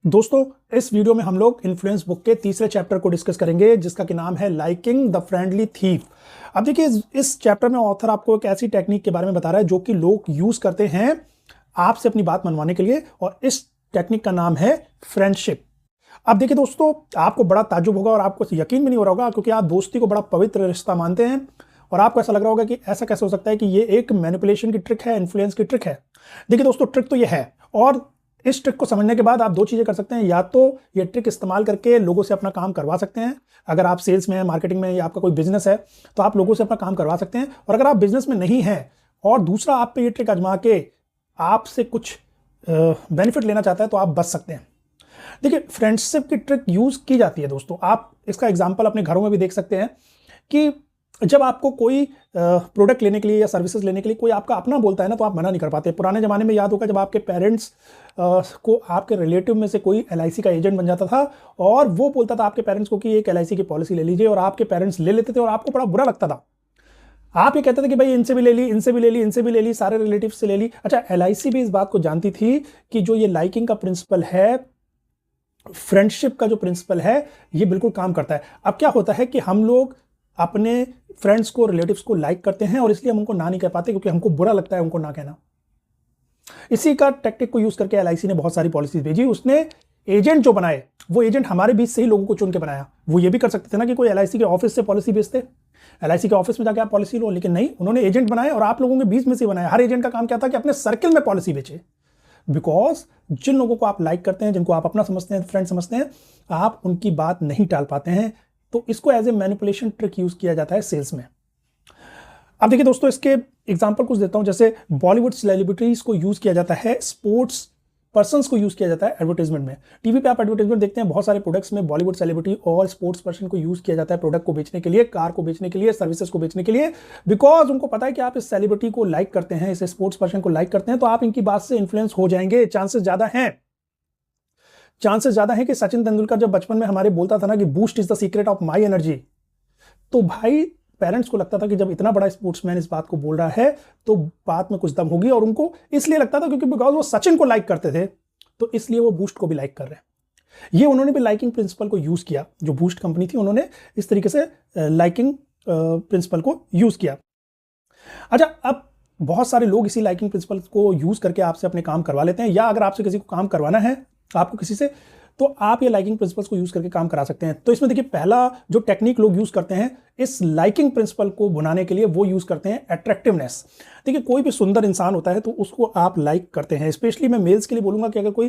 दोस्तों, इस वीडियो में हम लोग इन्फ्लुएंस बुक के तीसरे चैप्टर को डिस्कस करेंगे जिसका कि नाम है लाइकिंग द फ्रेंडली थीफ। अब देखिए, इस चैप्टर में ऑथर आपको एक ऐसी टेक्निक के बारे में बता रहा है जो कि लोग यूज करते हैं आपसे अपनी बात मनवाने के लिए, और इस टेक्निक का नाम है फ्रेंडशिप। अब देखिए दोस्तों, आपको बड़ा ताज्जुब होगा और आपको यकीन भी नहीं हो रहा होगा, क्योंकि आप दोस्ती को बड़ा पवित्र रिश्ता मानते हैं और आपको ऐसा लग रहा होगा कि ऐसा कैसे हो सकता है कि ये एक मैनिपुलेशन की ट्रिक है, इन्फ्लुएंस की ट्रिक है। देखिए दोस्तों, ट्रिक तो ये है, और इस ट्रिक को समझने के बाद आप दो चीजें कर सकते हैं। या तो ये ट्रिक इस्तेमाल करके लोगों से अपना काम करवा सकते हैं। अगर आप सेल्स में हैं, मार्केटिंग में, या आपका कोई बिजनेस है, तो आप लोगों से अपना काम करवा सकते हैं। और अगर आप बिजनेस में नहीं हैं और दूसरा आप पे ये ट्रिक आजमा के आपसे कुछ बेनिफिट लेना चाहता है, तो आप बच सकते हैं। देखिए, फ्रेंडशिप की ट्रिक यूज की जाती है दोस्तों। आप इसका एग्जाम्पल अपने घरों में भी देख सकते हैं कि जब आपको कोई प्रोडक्ट लेने के लिए या सर्विसेज लेने के लिए कोई आपका अपना बोलता है ना, तो आप मना नहीं कर पाते। पुराने जमाने में याद होगा, जब आपके पेरेंट्स को आपके रिलेटिव में से कोई LIC का एजेंट बन जाता था और वो बोलता था आपके पेरेंट्स को कि एक LIC की पॉलिसी ले लीजिए, और आपके पेरेंट्स ले लेते थे और आपको बड़ा बुरा लगता था। आप ये कहते थे कि भाई इनसे भी ले ली, इनसे भी ले ली, इनसे भी ले ली, सारे रिलेटिव से ले ली। अच्छा, LIC भी इस बात को जानती थी कि जो ये लाइकिंग का प्रिंसिपल है, फ्रेंडशिप का जो प्रिंसिपल है, ये बिल्कुल काम करता है। अब क्या होता है कि हम लोग अपने फ्रेंड्स को, रिलेटिव्स को लाइक करते हैं और इसलिए हम उनको ना नहीं कह पाते, क्योंकि हमको बुरा लगता है उनको ना कहना। इसी का टेक्टिक को यूज करके LIC ने बहुत सारी पॉलिसीज भेजी। उसने एजेंट जो बनाए, वो एजेंट हमारे बीच से ही लोगों को चुन के बनाया। वो ये भी कर सकते थे ना कि कोई LIC के ऑफिस से पॉलिसी बेचते, LIC के ऑफिस में जाके आप पॉलिसी लो, लेकिन नहीं, उन्होंने एजेंट बनाए और आप लोगों के बीच में से बनाया। हर एजेंट का काम क्या था कि अपने सर्किल में पॉलिसी बेचे। बिकॉज जिन लोगों को आप लाइक करते हैं, जिनको आप अपना समझते हैं, फ्रेंड समझते हैं, आप उनकी बात नहीं टाल पाते हैं। तो इसको as a manipulation trick use किया जाता है सेल्स में। अब देखिए दोस्तों, इसके एग्जांपल कुछ देता हूं। जैसे बॉलीवुड सेलिब्रिटीज को यूज किया जाता है, स्पोर्ट्स पर्संस को यूज किया जाता है एडवर्टाइजमेंट में। टीवी पे आप एडवर्टाइजमेंट देखते हैं, बहुत सारे प्रोडक्ट्स में बॉलीवुड सेलिब्रिटी और स्पोर्ट्स पर्सन को यूज किया जाता है प्रोडक्ट को बेचने के लिए, कार को बेचने के लिए, सर्विसेज को बेचने के लिए। बिकॉज उनको पता है कि आप इस सेलिब्रिटी को लाइक करते हैं, इस स्पोर्ट्स पर्सन को लाइक करते हैं, तो आप इनकी बात से इन्फ्लुएंस हो जाएंगे। चांसेस ज्यादा हैं कि सचिन तेंदुलकर जब बचपन में हमारे बोलता था ना कि boost is the secret of my energy, तो भाई पेरेंट्स को लगता था कि जब इतना बड़ा स्पोर्ट्समैन इस बात को बोल रहा है तो बात में कुछ दम होगी। और उनको इसलिए लगता था क्योंकि बिकॉज वो सचिन को लाइक करते थे, तो इसलिए वो बूस्ट को भी लाइक कर रहे हैं। ये उन्होंने भी लाइकिंग प्रिंसिपल को यूज किया। जो बूस्ट कंपनी थी, उन्होंने इस तरीके से लाइकिंग प्रिंसिपल को यूज किया। अच्छा, अब बहुत सारे लोग इसी लाइकिंग प्रिंसिपल को यूज करके आपसे अपने काम करवा लेते हैं, या अगर आपसे किसी को काम करवाना है आपको किसी से, तो आप ये लाइकिंग प्रिंसिपल्स को यूज करके काम करा सकते हैं। तो इसमें देखिए, पहला जो टेक्निक लोग यूज करते हैं इस लाइकिंग प्रिंसिपल को भुनाने के लिए, वो यूज करते हैं अट्रैक्टिवनेस। देखिए, कोई भी सुंदर इंसान होता है तो उसको आप लाइक करते हैं। स्पेशली मैं मेल्स के लिए बोलूंगा कि अगर कोई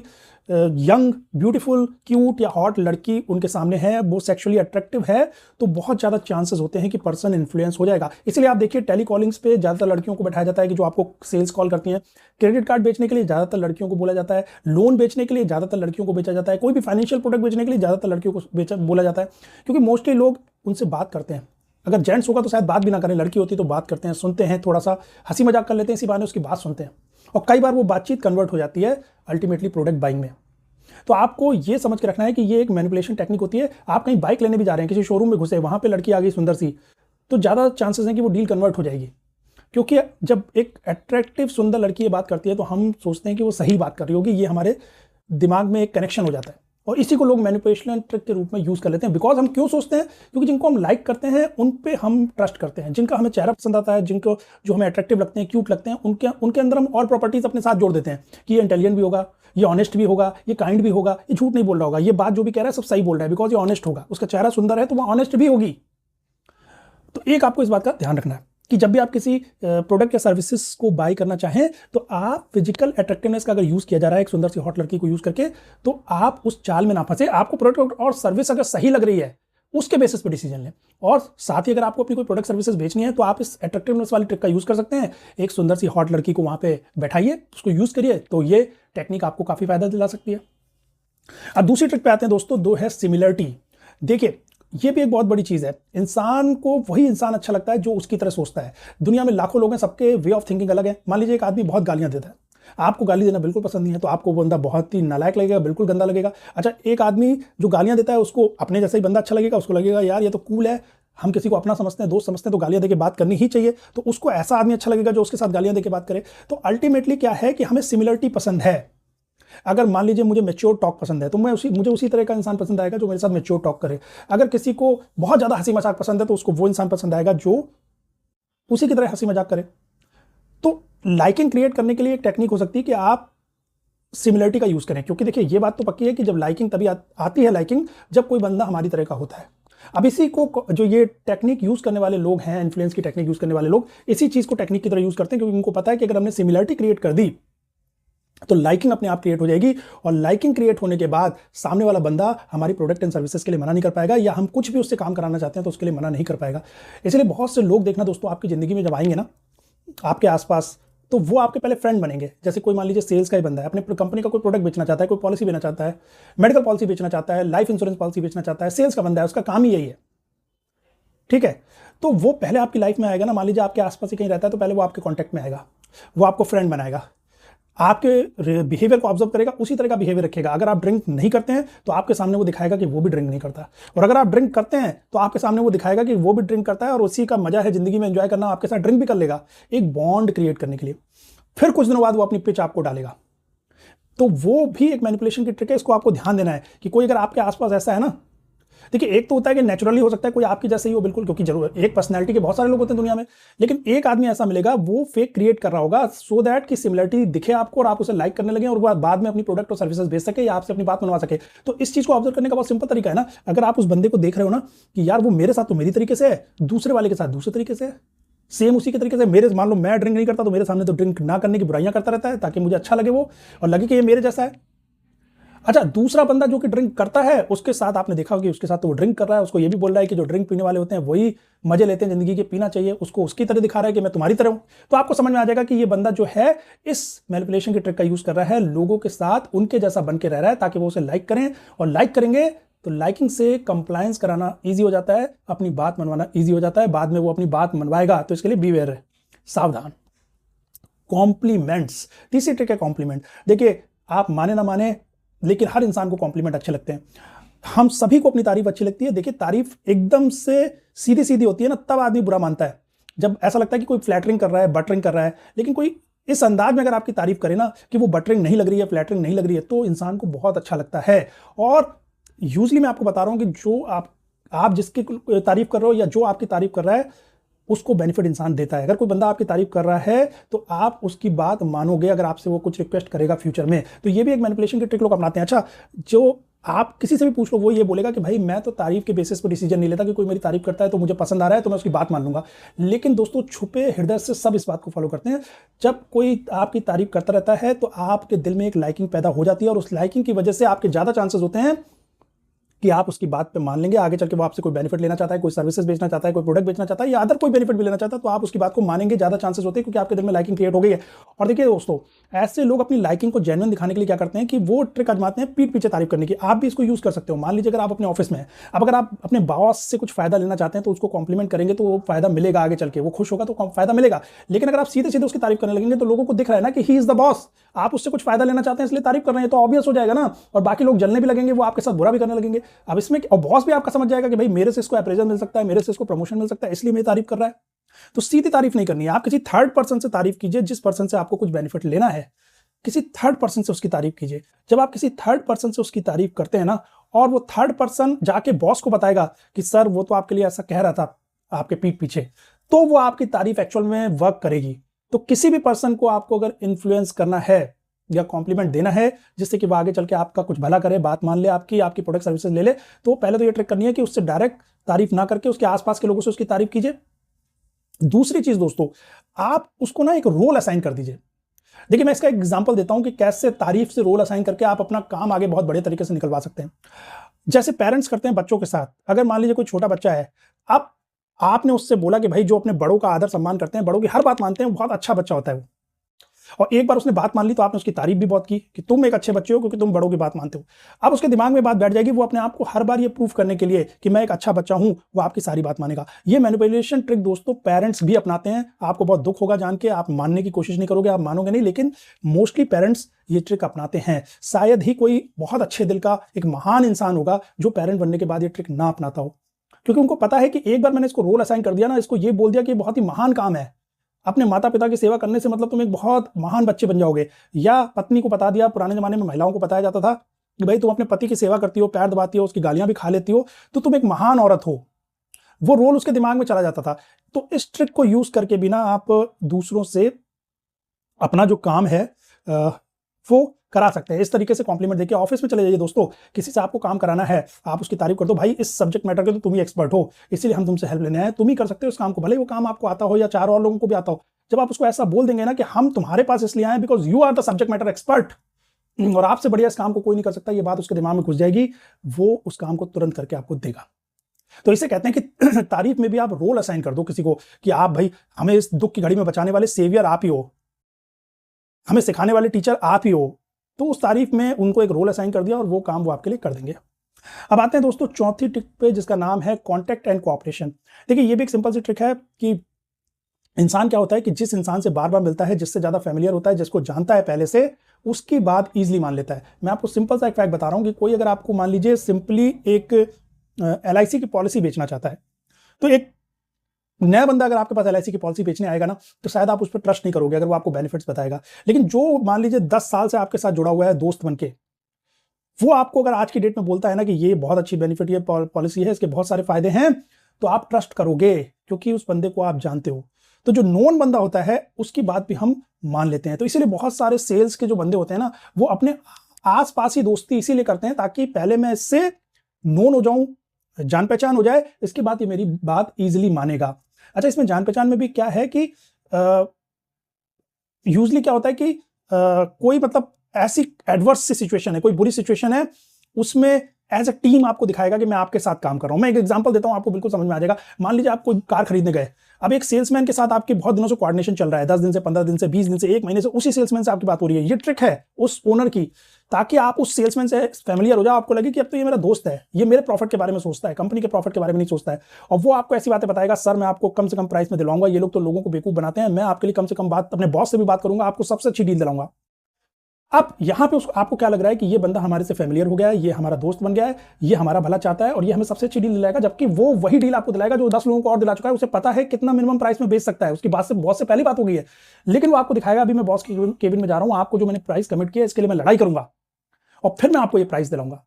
यंग, ब्यूटीफुल, क्यूट या हॉट लड़की उनके सामने है, वो सेक्सुअली अट्रैक्टिव है, तो बहुत ज्यादा चांसेस होते हैं कि पर्सन इन्फ्लुएंस हो जाएगा। इसलिए आप देखिए, टेलीकॉलिंग्स पे ज्यादातर लड़कियों को बैठाया जाता है कि जो आपको सेल्स कॉल करती हैं। क्रेडिट कार्ड बेचने के लिए ज्यादातर लड़कियों को बोला जाता है, लोन बेचने के लिए ज्यादातर लड़कियों को बेचा जाता है, कोई भी फाइनेंशियल प्रोडक्ट बेचने के लिए ज्यादातर लड़कियों को बोला जाता है, क्योंकि मोस्टली लोग उनसे बात करते हैं। अगर जेंट्स होगा तो शायद बात भी ना करें, लड़की होती तो बात करते हैं, सुनते हैं, थोड़ा सा हंसी मजाक कर लेते हैं, इसी बहाने उसकी बात सुनते हैं, और कई बार वो बातचीत कन्वर्ट हो जाती है अल्टीमेटली प्रोडक्ट बाइंग में। तो आपको ये समझ के रखना है कि ये एक मैनिपुलेशन टेक्निक होती है। आप कहीं बाइक लेने भी जा रहे हैं, किसी शोरूम में घुसे, वहां पे लड़की आ गई सुंदर सी, तो ज्यादा चांसेस हैं कि वो डील कन्वर्ट हो जाएगी। क्योंकि जब एक अट्रैक्टिव सुंदर लड़की ये बात करती है तो हम सोचते हैं कि वो सही बात कर रही होगी, ये हमारे दिमाग में एक कनेक्शन हो जाता है, और इसी को लोग मैनिपुलेशन ट्रिक के रूप में यूज कर लेते हैं। बिकॉज हम क्यों सोचते हैं? क्योंकि जिनको हम लाइक करते हैं उन पे हम ट्रस्ट करते हैं, जिनका हमें चेहरा पसंद आता है, जिनको जो हमें अट्रैक्टिव लगते हैं, क्यूट लगते हैं, उनके अंदर हम और प्रॉपर्टीज अपने साथ जोड़ देते हैं कि ये इंटेलिजेंट भी होगा, ये ऑनेस्ट भी होगा, ये काइंड भी होगा, ये झूठ नहीं बोल रहा होगा, ये बात जो भी कह रहा है सब सही बोल रहा है, बिकॉज ये ऑनेस्ट होगा, उसका चेहरा सुंदर है तो वो ऑनेस्ट भी होगी। तो एक आपको इस बात का ध्यान रखना है कि जब भी आप किसी प्रोडक्ट या सर्विसेज को बाय करना चाहें, तो आप फिजिकल अट्रैक्टिवनेस का अगर यूज किया जा रहा है एक सुंदर सी हॉट लड़की को यूज करके, तो आप उस चाल में ना फंसे। आपको प्रोडक्ट और सर्विस अगर सही लग रही है, उसके बेसिस पे डिसीजन लें। और साथ ही अगर आपको अपनी कोई प्रोडक्ट सर्विसेज बेचनी है, तो आप इस अट्रैक्टिवनेस वाली ट्रिक का यूज कर सकते हैं। एक सुंदर सी हॉट लड़की को वहां पे बैठाइए, उसको यूज करिए, तो ये टेक्निक आपको काफी फायदा दिला सकती है। अब दूसरी ट्रिक पे आते हैं दोस्तों, दो है सिमिलरिटी। देखिए, ये भी एक बहुत बड़ी चीज है। इंसान को वही इंसान अच्छा लगता है जो उसकी तरह सोचता है। दुनिया में लाखों लोग हैं, सबके वे ऑफ थिंकिंग अलग है। मान लीजिए एक आदमी बहुत गालियां देता है, आपको गाली देना बिल्कुल पसंद नहीं है, तो आपको वो बंदा बहुत ही नालायक लगेगा, बिल्कुल गंदा लगेगा। अच्छा, एक आदमी जो गालियां देता है उसको अपने जैसा ही बंदा अच्छा लगेगा, उसको लगेगा यार ये तो कूल है, हम किसी को अपना समझते हैं, दोस्त समझते हैं, तो गालियां देके बात करनी ही चाहिए। तो उसको ऐसा आदमी अच्छा लगेगा जो उसके साथ गालियां देके बात करे। तो अल्टीमेटली क्या है कि हमें सिमिलरिटी पसंद है। अगर मान लीजिए मुझे मैच्योर टॉक पसंद है तो मुझे उसी तरह का इंसान पसंद आएगा जो मेरे साथ मैच्योर टॉक करे। अगर किसी को बहुत ज़्यादा हंसी मजाक पसंद है तो उसको वो इंसान पसंद आएगा जो उसी की तरह हंसी मजाक करे। तो लाइकिंग क्रिएट करने के लिए एक टेक्निक हो सकती है कि आप सिमिलरिटी का यूज़ करें, क्योंकि देखिए ये बात तो पक्की है कि जब लाइकिंग तभी आती है लाइकिंग जब कोई बंदा हमारी तरह का होता है। अब इसी को जो ये टेक्निक यूज़ करने वाले लोग हैं, इन्फ्लुएंस की टेक्निक यूज़ करने वाले लोग इसी चीज़ को टेक्निक की तरह यूज़ करते हैं, क्योंकि उनको पता है कि अगर हमने सिमिलरिटी क्रिएट कर दी तो लाइकिंग अपने आप क्रिएट हो जाएगी, और लाइकिंग क्रिएट होने के बाद सामने वाला बंदा हमारी प्रोडक्ट एंड सर्विसेज के लिए मना नहीं कर पाएगा, या हम कुछ भी उससे काम कराना चाहते हैं तो उसके लिए मना नहीं कर पाएगा। इसलिए बहुत से लोग देखना दोस्तों आपकी ज़िंदगी में जब आएंगे ना आपके आसपास, तो वो आपके पहले फ्रेंड बनेंगे। जैसे कोई मान लीजिए सेल्स का ही बंदा है, अपने कंपनी का कोई प्रोडक्ट बेचना चाहता है, कोई पॉलिसी बेचना चाहता है, मेडिकल पॉलिसी बेचना चाहता है, लाइफ इंश्योरेंस पॉलिसी बेचना चाहता है, सेल्स का बंदा है, उसका काम ही यही है, ठीक है। तो वो पहले आपकी लाइफ में आएगा ना, मान लीजिए आपके आसपास ही कहीं रहता है तो पहले वो आपके कॉन्टैक्ट में आएगा, वो आपको फ्रेंड बनाएगा, आपके बिहेवियर को ऑब्जर्व करेगा, उसी तरह का बिहेवियर रखेगा। अगर आप ड्रिंक नहीं करते हैं तो आपके सामने वो दिखाएगा कि वो भी ड्रिंक नहीं करता, और अगर आप ड्रिंक करते हैं तो आपके सामने वो दिखाएगा कि वो भी ड्रिंक करता है और उसी का मजा है जिंदगी में एंजॉय करना, आपके साथ ड्रिंक भी कर लेगा, एक बॉन्ड क्रिएट करने के लिए। फिर कुछ दिनों बाद वो अपनी पिच आपको डालेगा। तो वो भी एक मैनिपुलेशन की ट्रिक है, इसको आपको ध्यान देना है कि कोई अगर आपके आसपास ऐसा है ना, देखिए एक तो होता है कि नेचुरली हो सकता है कोई आपकी जैसे ही हो बिल्कुल, क्योंकि जरूर एक पर्सनैलिटी के बहुत सारे लोग होते हैं दुनिया में, लेकिन एक आदमी ऐसा मिलेगा वो फेक क्रिएट कर रहा होगा सो दैट कि सिमिलरिटी दिखे आपको और आप उसे लाइक करने लगे और बाद में अपनी प्रोडक्ट और सर्विसेज बेच सके या आपसे अपनी बात मनवा सके। तो इस चीज को ऑब्जर्व करने का बहुत सिंपल तरीका है ना, अगर आप उस बंदे को देख रहे हो ना कि यार वो मेरे साथ तो मेरी तरीके से है, दूसरे वाले के साथ दूसरे तरीके से है, सेम उसी के तरीके से मेरे, मान लो मैं ड्रिंक नहीं करता तो मेरे सामने तो ड्रिंक ना करने की बुराइयां करता रहता है ताकि मुझे अच्छा लगे वो और लगे कि ये मेरे जैसा है। अच्छा, दूसरा बंदा जो कि ड्रिंक करता है उसके साथ आपने देखा होगा कि उसके साथ तो वो ड्रिंक कर रहा है, उसको ये भी बोल रहा है कि जो ड्रिंक पीने वाले होते हैं वही मजे लेते हैं जिंदगी के, पीना चाहिए, उसको उसकी तरह दिखा रहा है कि मैं तुम्हारी तरह हूं। तो आपको समझ में आ जाएगा कि ये बंदा जो है इस मैनिपुलेशन की ट्रिक का यूज कर रहा है, लोगों के साथ उनके जैसा बन के रह रहा है ताकि वो उसे लाइक करें, और लाइक करेंगे तो लाइकिंग से कंप्लायंस कराना ईजी हो जाता है, अपनी बात मनवाना ईजी हो जाता है, बाद में वो अपनी बात मनवाएगा। तो इसके लिए बी वेयर है, सावधान। कॉम्प्लीमेंट्स, तीसरी ट्रिक है कॉम्प्लीमेंट। देखिए आप माने ना माने लेकिन हर इंसान को कॉम्प्लीमेंट अच्छे लगते हैं, हम सभी को अपनी तारीफ अच्छी लगती है। देखिए तारीफ एकदम से सीधी सीधी होती है ना, तब आदमी बुरा मानता है, जब ऐसा लगता है कि कोई फ्लैटरिंग कर रहा है, बटरिंग कर रहा है। लेकिन कोई इस अंदाज में अगर आपकी तारीफ करे ना कि वो बटरिंग नहीं लग रही है, फ्लैटरिंग नहीं लग रही है, तो इंसान को बहुत अच्छा लगता है। और यूजली मैं आपको बता रहा हूं कि जो आप जिसकी तारीफ कर रहे हो या जो आपकी तारीफ कर रहा है उसको बेनिफिट इंसान देता है। अगर कोई बंदा आपकी तारीफ कर रहा है तो आप उसकी बात मानोगे अगर आपसे वो कुछ रिक्वेस्ट करेगा फ्यूचर में। तो ये भी एक मैनिपुलेशन की ट्रिक लोग अपनाते हैं। अच्छा, जो आप किसी से भी पूछ लो वो ये बोलेगा कि भाई मैं तो तारीफ के बेसिस पर डिसीजन नहीं लेता कि कोई मेरी तारीफ करता है तो मुझे पसंद आ रहा है तो मैं उसकी बात मान लूंगा। लेकिन दोस्तों छुपे हृदय से सब इस बात को फॉलो करते हैं, जब कोई आपकी तारीफ करता रहता है तो आपके दिल में एक लाइकिंग पैदा हो जाती है और उस लाइकिंग की वजह से आपके ज्यादा चांसेस होते हैं कि आप उसकी बात पे मान लेंगे। आगे चल के वो आपसे कोई बेनिफिट लेना चाहता है, कोई सर्विसेज बेचना चाहता है, कोई प्रोडक्ट बेचना चाहता है या अदर कोई बेनिफिट भी लेना चाहता है, तो आप उसकी बात को मानेंगे, ज्यादा चांसेस होते हैं क्योंकि आपके दिल में लाइकिंग क्रिएट हो गई है। और देखिए दोस्तों, ऐसे लोग अपनी लाइकिंग को जेन्युइन दिखाने के लिए क्या करते हैं कि वो ट्रिक आजमाते हैं पीठ पीछे तारीफ करने की। आप भी इसको यूज कर सकते हो। मान लीजिए अगर आप अपने ऑफिस में हैं, अब अगर आप अपने बॉस से कुछ फायदा लेना चाहते हैं तो उसको कॉम्प्लीमेंट करेंगे तो वो फायदा मिलेगा, आगे चल के वो खुश होगा तो फायदा मिलेगा। लेकिन अगर आप सीधे सीधे उसकी तारीफ करने लगेंगे तो लोगों को दिख रहा है ना कि ही इज द बॉस, आप उससे कुछ फायदा लेना चाहते हैं इसलिए तारीफ कर रहे हैं, तो ऑब्वियस हो जाएगा ना, और बाकी लोग जलने भी लगेंगे, वो आपके साथ बुरा भी करने लगेंगे। अब इसमें बॉस भी आपका समझ जाएगा कि भाई मेरे से इसको अप्रेजल मिल सकता है, मेरे से इसको प्रमोशन मिल सकता है, इसलिए मेरी तारीफ कर रहा है। तो सीधी तारीफ नहीं करनी है, आप किसी थर्ड पर्सन से तारीफ कीजिए, जिस पर्सन से आपको कुछ बेनिफिट लेना है, किसी थर्ड पर्सन से उसकी तारीफ कीजिए। जब आप किसी थर्ड पर्सन से उसकी तारीफ करते हैं ना, और वो थर्ड पर्सन जाके बॉस को बताएगा कि सर वो तो आपके लिए ऐसा कह रहा था आपके पीठ पीछे, तो वो आपकी तारीफ एक्चुअल में वर्क करेगी। तो किसी भी पर्सन को आपको अगर इन्फ्लुएंस करना है या कॉम्प्लीमेंट देना है जिससे कि वो आगे चल के आपका कुछ भला करे, बात मान ले, आपकी प्रोडक्ट सर्विसेज ले ले, तो पहले तो ये ट्रिक करनी है कि उससे डायरेक्ट तारीफ ना करके उसके आसपास के लोगों से उसकी तारीफ कीजिए। दूसरी चीज दोस्तों, आप उसको ना एक रोल असाइन कर दीजिए। देखिए मैं इसका एक एग्जांपल देता हूं कि कैसे तारीफ से रोल असाइन करके आप अपना काम आगे बहुत बड़े तरीके से निकलवा सकते हैं। जैसे पेरेंट्स करते हैं बच्चों के साथ। अगर मान लीजिए कोई छोटा बच्चा है, अब आपने उससे बोला कि भाई जो अपने बड़ों का आदर सम्मान करते हैं, बड़ों की हर बात मानते हैं, बहुत अच्छा बच्चा होता है वो, और एक बार उसने बात मान ली तो आपने उसकी तारीफ भी बहुत की कि तुम एक अच्छे बच्चे हो क्योंकि तुम बड़ों की बात मानते हो। अब उसके दिमाग में बात बैठ जाएगी, वो अपने आप को हर बार ये प्रूफ करने के लिए कि मैं एक अच्छा बच्चा हूं, वो आपकी सारी बात मानेगा। ये मैनिपुलेशन ट्रिक दोस्तों पेरेंट्स भी अपनाते हैं। आपको बहुत दुख होगा जान के, आप मानने की कोशिश नहीं करोगे, आप मानोगे नहीं, लेकिन मोस्टली पेरेंट्स ये ट्रिक अपनाते हैं। शायद ही कोई बहुत अच्छे दिल का एक महान इंसान होगा जो पेरेंट बनने के बाद ये ट्रिक ना अपनाता हो, क्योंकि उनको पता है कि एक बार मैंने इसको रोल असाइन कर दिया ना, इसको ये बोल दिया कि बहुत ही महान काम है, अपने माता पिता की सेवा करने से मतलब तुम एक बहुत महान बच्चे बन जाओगे। या पत्नी को बता दिया, पुराने जमाने में महिलाओं को बताया जाता था कि भाई तुम अपने पति की सेवा करती हो, पैर दबाती हो, उसकी गालियां भी खा लेती हो, तो तुम एक महान औरत हो। वो रोल उसके दिमाग में चला जाता था। तो इस ट्रिक को यूज करके भी ना आप दूसरों से अपना जो काम है वो करा सकते हैं। इस तरीके से कॉम्प्लीमेंट देखिए, ऑफिस में चले जाइए दोस्तों, किसी से आपको काम कराना है, आप उसकी तारीफ कर दो, भाई इस सब्जेक्ट मैटर के तो तुम ही एक्सपर्ट हो, इसीलिए हम तुमसे हेल्प लेने आए, तुम ही कर सकते हो इस काम को, भले वो काम आपको आता हो या 4 और लोगों को भी आता हो। जब आप उसको ऐसा बोल देंगे ना कि हम तुम्हारे पास इसलिए आए because you are the subject matter expert, और आपसे बढ़िया इस काम को कोई नहीं कर सकता, ये बात उसके दिमाग में घुस जाएगी, वो उस काम को तुरंत करके आपको देगा। तो इसे कहते हैं कि तारीफ में भी आप रोल असाइन कर दो किसी को कि आप भाई हमें इस दुख की घड़ी में बचाने वाले सेवियर आप ही हो, हमें सिखाने वाले टीचर आप ही हो। तो उस तारीफ में उनको एक रोल असाइन कर दिया और वो काम वो आपके लिए कर देंगे। अब आते हैं दोस्तों चौथी ट्रिक पे, जिसका नाम है कॉन्टेक्ट एंड कोऑपरेशन। देखिए ये भी एक सिंपल सी ट्रिक है कि इंसान क्या होता है कि जिस इंसान से बार बार मिलता है, जिससे ज्यादा फेमिलियर होता है, जिसको जानता है पहले से, उसकी बात इजीली मान लेता है। मैं आपको सिंपल सा एक फैक्ट बता रहा हूं कि कोई अगर आपको मान लीजिए सिंपली एक LIC की पॉलिसी बेचना चाहता है, तो एक नया बंदा अगर आपके पास LIC की पॉलिसी बेचने आएगा ना, तो शायद आप उस पर ट्रस्ट नहीं करोगे अगर वो आपको बेनिफिट्स बताएगा। लेकिन जो मान लीजिए 10 साल से आपके साथ जुड़ा हुआ है दोस्त बनके, वो आपको अगर आज की डेट में बोलता है ना कि ये बहुत अच्छी बेनिफिट, ये पॉलिसी है, इसके बहुत सारे फायदे हैं, तो आप ट्रस्ट करोगे क्योंकि उस बंदे को आप जानते हो। तो जो नोन बंदा होता है उसकी बात भी हम मान लेते हैं। तो इसीलिए बहुत सारे सेल्स के जो बंदे होते हैं ना, वो अपने आसपास ही दोस्ती इसीलिए करते हैं ताकि पहले मैं इससे नोन हो जाऊं, जान पहचान हो जाए, इसके बाद ये मेरी बात इजीली मानेगा। अच्छा, इसमें जान पहचान में भी क्या है कि यूजली क्या होता है कि कोई मतलब ऐसी एडवर्स सी सिचुएशन है, कोई बुरी सिचुएशन है, उसमें एज अ टीम आपको दिखाएगा कि मैं आपके साथ काम कर रहा हूं। मैं एक एग्जांपल देता हूं, आपको बिल्कुल समझ में आ जाएगा। मान लीजिए आप कोई कार खरीदने गए, अब एक सेल्समैन के साथ आपके बहुत दिनों से कोऑर्डिनेशन चल रहा है, 10 दिन से, 15 दिन से, 20 दिन से, 1 महीने से उसी सेल्समैन से आपकी बात हो रही है। ये ट्रिक है उस ओनर की, ताकि आप उस सेल्समैन से फेमिलियर हो जाओ, आपको लगे कि अब तो ये मेरा दोस्त है, ये मेरे प्रॉफिट के बारे में सोचता है, कंपनी के प्रॉफिट के बारे में नहीं सोचता है। और वो आपको ऐसी बातें बताएगा, सर मैं आपको कम से कम प्राइस में दिलाऊंगा, ये लोग तो लोगों को बेवकूफ बनाते हैं, मैं आपके लिए कम से कम बात अपने बॉस से भी बात करूंगा, आपको सबसे अच्छी डील दिलाऊंगा। अब यहां पे उसको आपको क्या लग रहा है कि ये बंदा हमारे से फेमिलियर हो गया है, ये हमारा दोस्त बन गया है, ये हमारा भला चाहता है और ये हमें सबसे अच्छी डील दिलाएगा, जबकि वो वही डील आपको दिलाएगा जो 10 लोगों को और दिला चुका है। उसे पता है कितना मिनिमम प्राइस में बेच सकता है, उसकी बात से बॉस से पहले बात हो गई है। लेकिन वो आपको दिखाएगा अभी मैं बॉस के केबिन में जा रहा हूं, आपको जो मैंने प्राइस कमिट किया इसके लिए मैं लड़ाई करूंगा और फिर मैं आपको ये प्राइस दिलाऊंगा।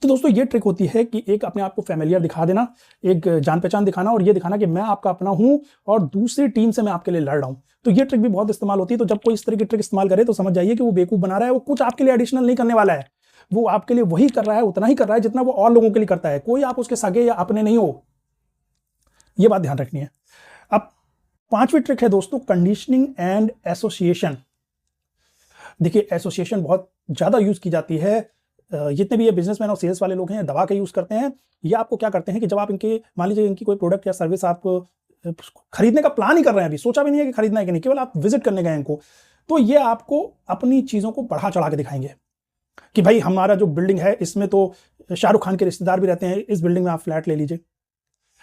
तो दोस्तों ये ट्रिक होती है कि एक अपने आप को फेमिलियर दिखा देना, एक जान पहचान दिखाना और ये दिखाना कि मैं आपका अपना हूं और दूसरी टीम से मैं आपके लिए लड़ रहा हूं। तो ये ट्रिक भी बहुत इस्तेमाल होती है। तो जब कोई इस तरह की ट्रिक इस्तेमाल करे तो समझ जाइए कि वो बेवकूफ बना रहा है, वो कुछ आपके लिए एडिशनल नहीं करने वाला है, वो आपके लिए वही कर रहा है, उतना ही कर रहा है जितना वो और लोगों के लिए करता है। कोई आप उसके सगे या अपने नहीं हो, ये बात ध्यान रखनी है। अब 5वीं ट्रिक है दोस्तों कंडीशनिंग एंड एसोसिएशन। देखिए एसोसिएशन बहुत ज्यादा यूज की जाती है, जितने भी ये बिजनेसमैन और सेल्स वाले लोग हैं दबा के यूज करते हैं। ये आपको क्या करते हैं कि जब आप इनके मान लीजिए इनकी कोई प्रोडक्ट या सर्विस आप खरीदने का प्लान ही कर रहे हैं, अभी सोचा भी नहीं है कि खरीदना है कि नहीं, केवल आप विजिट करने गए इनको, तो ये आपको अपनी चीजों को बढ़ा चढ़ा के दिखाएंगे कि भाई हमारा जो बिल्डिंग है इसमें तो शाहरुख खान के रिश्तेदार भी रहते हैं, इस बिल्डिंग में आप फ्लैट ले लीजिए।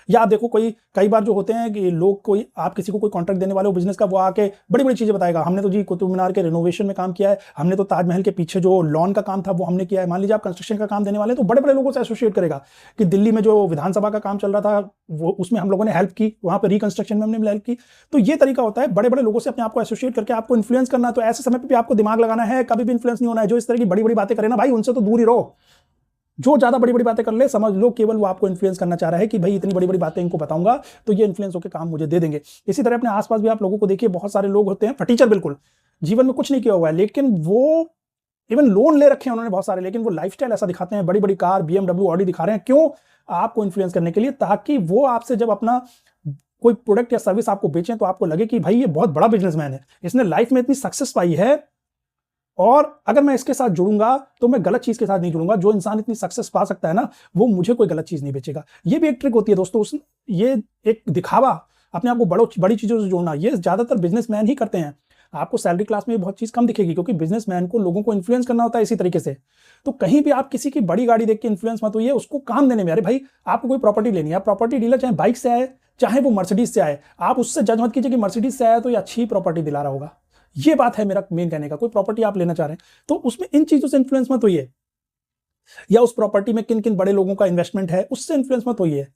या आप देखो कई बार जो होते हैं कि लोग कोई आप किसी को कोई कॉन्ट्रैक्ट देने वाले हो बिजनेस का, वो आके बड़ी बड़ी चीजें बताएगा, हमने तो जी कुतुब मीनार के रिनोवेशन में काम किया है, हमने तो ताजमहल के पीछे जो लॉन का काम था वो हमने किया है। मान लीजिए आप कंस्ट्रक्शन का काम देने वाले तो बड़े बड़े लोगों से एसोसिएट करेगा कि दिल्ली में जो विधानसभा का काम चल रहा था वो उसमें हम लोगों ने हेल्प की, वहां पर रिकंस्ट्रक्शन में हमने हेल्प की। तो ये तरीका होता है बड़े बड़े लोगों से अपने आपको एसोसिएट करके आपको इन्फ्लुएंस करना। तो ऐसे समय पर भी आपको दिमाग लगाना है, कभी भी इन्फ्लुएंस नहीं होना है। जो इस तरह की बड़ी बड़ी बातें करे ना भाई, उनसे तो दूर ही रहो। जो ज्यादा बड़ी बड़ी बातें कर ले समझ लो केवल वो आपको इन्फ्लुएंस करना चाह रहा है कि भाई इतनी बड़ी बड़ी बातें इनको बताऊंगा तो ये इन्फ्लुएंस होकर काम मुझे दे देंगे। इसी तरह अपने आसपास भी आप लोगों को देखिए, बहुत सारे लोग होते हैं फटीचर, बिल्कुल जीवन में कुछ नहीं किया हुआ है, लेकिन वो इवन लोन ले रखे हैं उन्होंने बहुत सारे, लेकिन वो लाइफस्टाइल ऐसा दिखाते हैं, बड़ी बड़ी कार BMW ऑडी दिखा रहे हैं। क्यों? आपको इन्फ्लुएंस करने के लिए, ताकि वो आपसे जब अपना कोई प्रोडक्ट या सर्विस आपको बेचें तो आपको लगे कि भाई ये बहुत बड़ा बिजनेसमैन है, इसने लाइफ में इतनी सक्सेस पाई है और अगर मैं इसके साथ जुड़ूंगा तो मैं गलत चीज के साथ नहीं जुड़ूंगा। जो इंसान इतनी सक्सेस पा सकता है ना, वो मुझे कोई गलत चीज नहीं बेचेगा। ये भी एक ट्रिक होती है दोस्तों, ये एक दिखावा, अपने आप को बड़ी चीजों से जोड़ना, ये ज्यादातर बिजनेसमैन ही करते हैं। आपको सैलरी क्लास में बहुत चीज कम दिखेगी क्योंकि बिजनेसमैन को लोगों को इन्फ्लुएंस करना होता है इसी तरीके से। तो कहीं भी आप किसी की बड़ी गाड़ी देख के इन्फ्लुएंस मत होइए, उसको काम देने में। अरे भाई आपको कोई प्रॉपर्टी लेनी है, प्रॉपर्टी डीलर चाहे बाइक से आए चाहे वो मर्सिडीज से आए, आप उससे जज मत कीजिए कि मर्सिडीज से आया तो ये अच्छी प्रॉपर्टी दिला रहा होगा। ये बात है मेरा मेन कहने का। कोई प्रॉपर्टी आप लेना चाह रहे हैं तो उसमें इन चीजों से इन्फ्लुएंस मत होइए, या उस प्रॉपर्टी में किन किन बड़े लोगों का इन्वेस्टमेंट है उससे इन्फ्लुएंस मत होइए।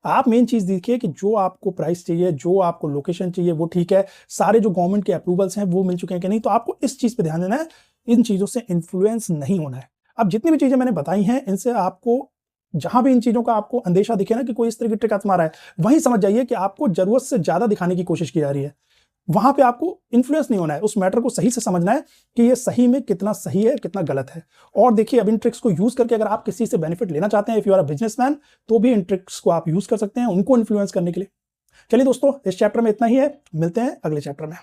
आप मेन चीज देखिए कि जो आपको प्राइस चाहिए, जो आपको लोकेशन चाहिए वो ठीक है, सारे जो गवर्नमेंट के अप्रूवल्स हैं वो मिल चुके हैं कि नहीं। तो आपको इस चीज पे ध्यान देना है, इन चीजों से इन्फ्लुएंस नहीं होना है। अब जितनी भी चीजें मैंने बताई हैं इनसे आपको जहां भी इन चीजों का आपको अंदेशा दिखे ना कि कोई इस तरह की ट्रिक आजमा रहा है, वहीं समझ जाइए कि आपको जरूरत से ज्यादा दिखाने की कोशिश की जा रही है। वहां पे आपको इन्फ्लुएंस नहीं होना है, उस मैटर को सही से समझना है कि ये सही में कितना सही है कितना गलत है। और देखिए अब इन ट्रिक्स को यूज करके अगर आप किसी से बेनिफिट लेना चाहते हैं, if you are a businessman, तो भी इन ट्रिक्स को आप यूज कर सकते हैं उनको इन्फ्लुएंस करने के लिए। चलिए दोस्तों, इस चैप्टर में इतना ही है, मिलते हैं अगले चैप्टर में।